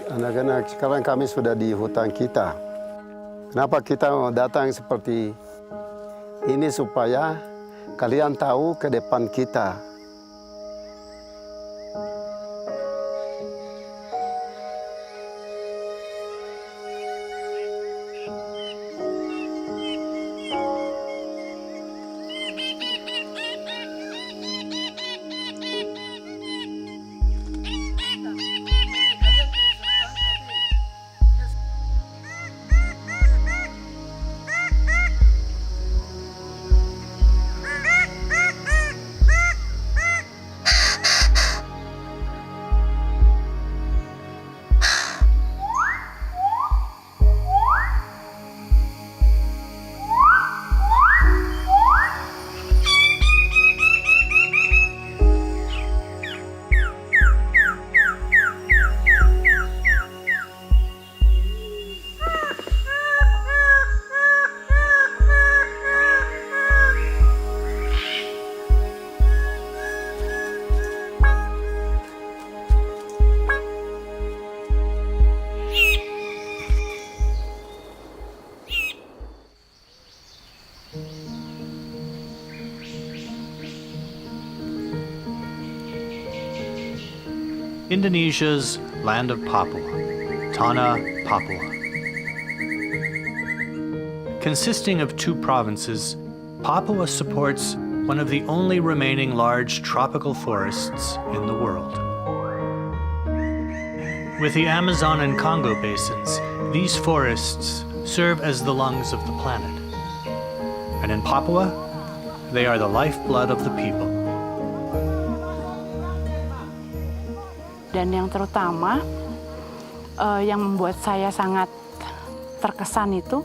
Anak-anak, sekarang kami sudah di hutan kita. Kenapa kita mau datang seperti ini supaya kalian tahu ke depan kita. Indonesia's land of Papua, Tanah, Papua. Consisting of 2 provinces, Papua supports one of the only remaining large tropical forests in the world. With the Amazon and Congo basins, these forests serve as the lungs of the planet. And in Papua, they are the lifeblood of the people. Dan yang terutama yang membuat saya sangat terkesan itu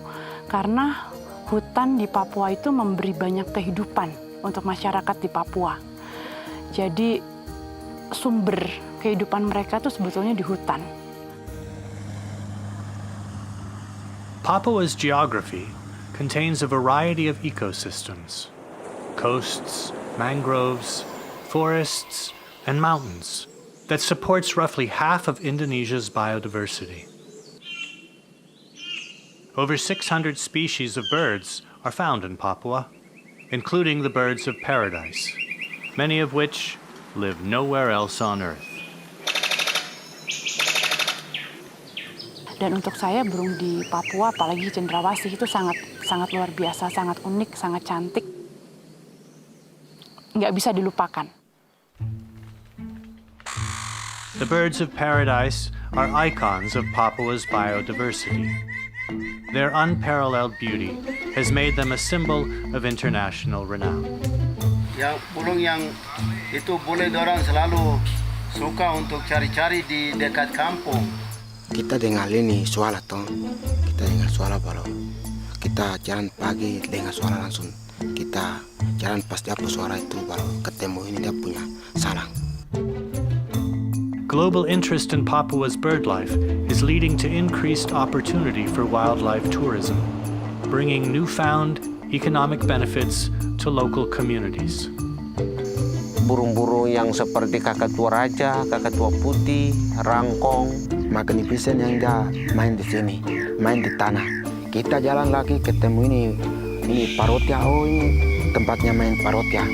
karena hutan di Papua itu memberi banyak kehidupan untuk masyarakat di Papua. Jadi sumber kehidupan mereka itu sebetulnya di hutan. Papua's geography contains a variety of ecosystems: coasts, mangroves, forests, and mountains that supports roughly half of Indonesia's biodiversity. Over 600 species of birds are found in Papua, including the birds of paradise, many of which live nowhere else on Earth. Dan untuk saya burung di Papua, apalagi cendrawasih itu sangat luar biasa, sangat unik, sangat cantik. Nggak bisa dilupakan. The birds of paradise are icons of Papua's biodiversity. Their unparalleled beauty has made them a symbol of international renown. Yang burung yang itu boleh dorang selalu suka untuk cari-cari di dekat kampung. Kita dengar ini suara toh, kita dengar suara baru. Kita jalan pagi dengar suara langsung. Kita jalan pas dapat suara itu baru ketemu ini dia punya sarang. Global interest in Papua's birdlife is leading to increased opportunity for wildlife tourism, bringing newfound economic benefits to local communities. Burung-burung yang seperti kakatua raja, kakatua putih, rangkong, magnificent yang dia main di sini, main di tanah. Kita jalan lagi ketemu ini parotia, oh ini tempatnya main parotia.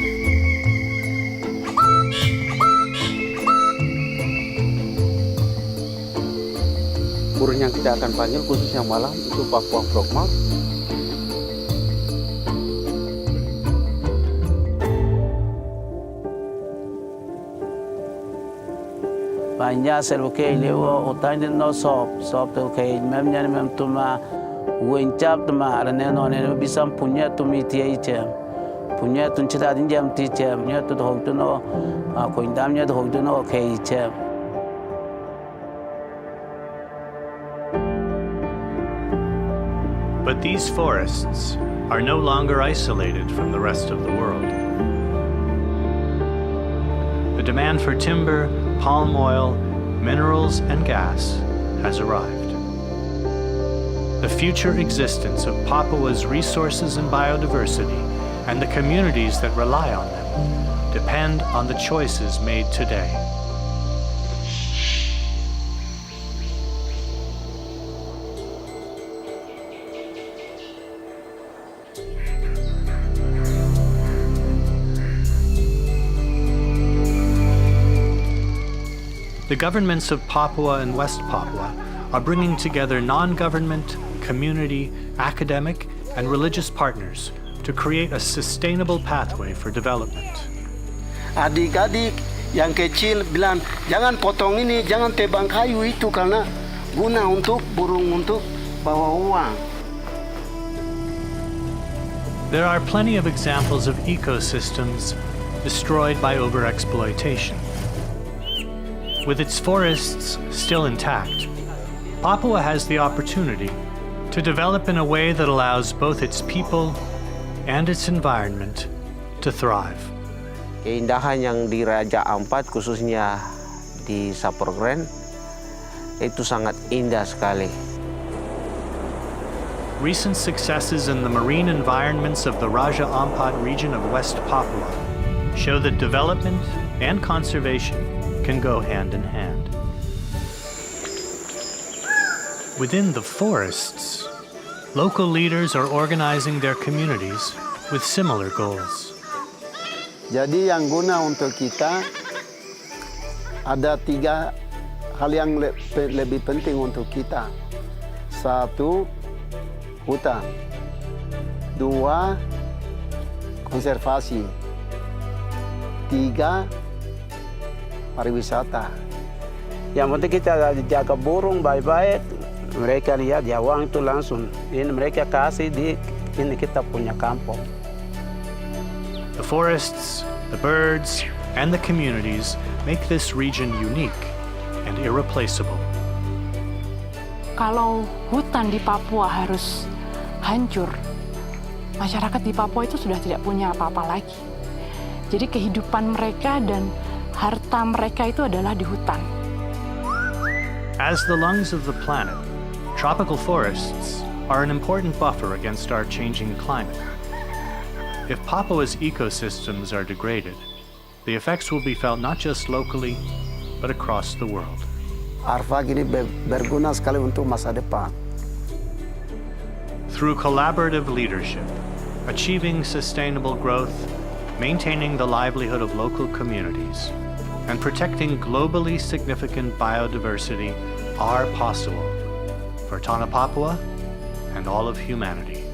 Burung yang kita akan panggil khususnya malam itu Papua frogmouth. Banyak selukai lewa otak ini no sop tu kai memnya mem tuma wencap tuma arane no ne bisa punya tumi tiai cem punya tun cita din jam ti cem nya tu hok tu no ko indamnya tu hok tu no kai cem. But these forests are no longer isolated from the rest of the world. The demand for timber, palm oil, minerals, and gas has arrived. The future existence of Papua's resources and biodiversity and the communities that rely on them depend on the choices made today. The governments of Papua and West Papua are bringing together non-government, community, academic, and religious partners to create a sustainable pathway for development. Adik-adik yang kecil bilang, jangan potong ini, jangan tebang kayu itu karena guna untuk burung untuk bawa uang. There are plenty of examples of ecosystems destroyed by overexploitation. With its forests still intact, Papua has the opportunity to develop in a way that allows both its people and its environment to thrive. Keindahan yang di Raja Ampat, khususnya di Saprogren, itu sangat indah sekali. Recent successes in the marine environments of the Raja Ampat region of West Papua show that development and conservation can go hand in hand. Within the forests, local leaders are organizing their communities with similar goals. Jadi yang guna untuk kita ada 3 hal yang lebih penting untuk kita. 1, hutan. 2, konservasi. 3, pariwisata. Yang penting kita jaga burung baik-baik. Mereka lihat ya uang itu langsung. Ini mereka kasih di ini kita punya kampung. The forests, the birds, and the communities make this region unique and irreplaceable. Kalau hutan di Papua harus hancur, masyarakat di Papua itu sudah tidak punya apa-apa lagi. Jadi kehidupan mereka dan harta mereka itu adalah di hutan. As the lungs of the planet, tropical forests are an important buffer against our changing climate. If Papua's ecosystems are degraded, the effects will be felt not just locally, but across the world. Arfak ini berguna sekali untuk masa depan. Through collaborative leadership, achieving sustainable growth, maintaining the livelihood of local communities, and protecting globally significant biodiversity are possible for Tanah Papua and all of humanity.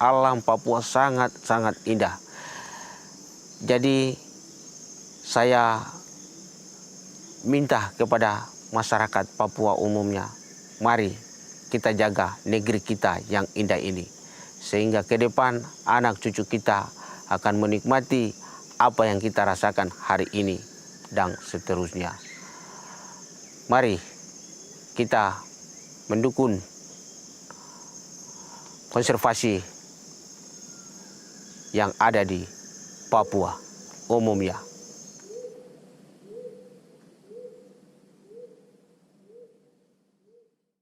Alam Papua sangat-sangat indah. Jadi saya minta kepada masyarakat Papua umumnya, mari kita jaga negeri kita yang indah ini. Sehingga ke depan anak cucu kita akan menikmati apa yang kita rasakan hari ini dan seterusnya. Mari kita mendukung konservasi yang ada di Papua umumnya.